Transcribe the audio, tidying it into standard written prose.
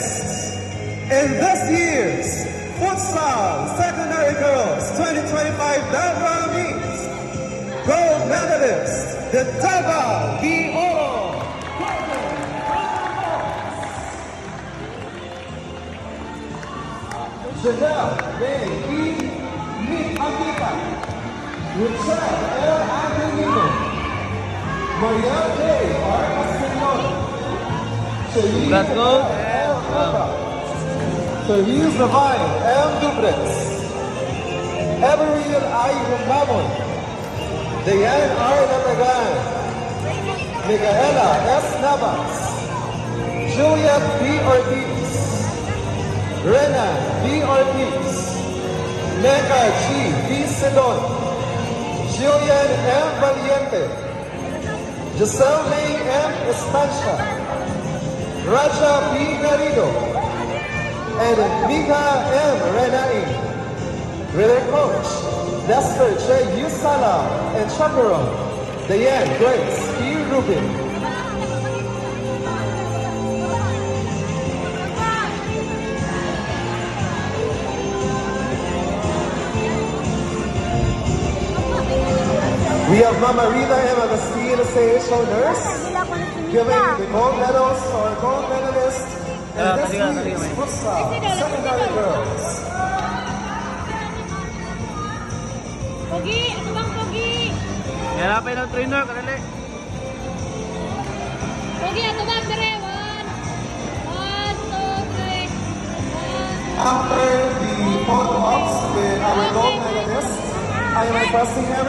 medalists in this year's Futsal Secondary Girls 2025 background meets. Gold medalist, the Davao V. Oro. Janelle May E. Nick Akita. Richard L. Angelino. Maria J. R. Castellon. Let's go. Therese Levine M. Dubrez. Everett I. Humamon. Diane R. Natagan. Micaela S. Navas. Juliet B. Ortiz. Rena B. Ortiz. Mecca G. V. Sedon. Jillian M. Valiente. Giselle May M. Estancia. Raja B. Garrido. And Mika M. Renai. With their coach, Lester J. Yusala and chaperone, Diane Grace E. Rubin. We have Mama Rita M. Agustin, SAHO nurse, giving the gold medals to our gold medalist and this year's Futsal Secondary Girls. Pogi, ito bang Pogi? Hanapin ang trainer, kanali. Pogi, ito bang dire? 1, 2, 3. After the photo ops with our gold medalists, I am requesting everyone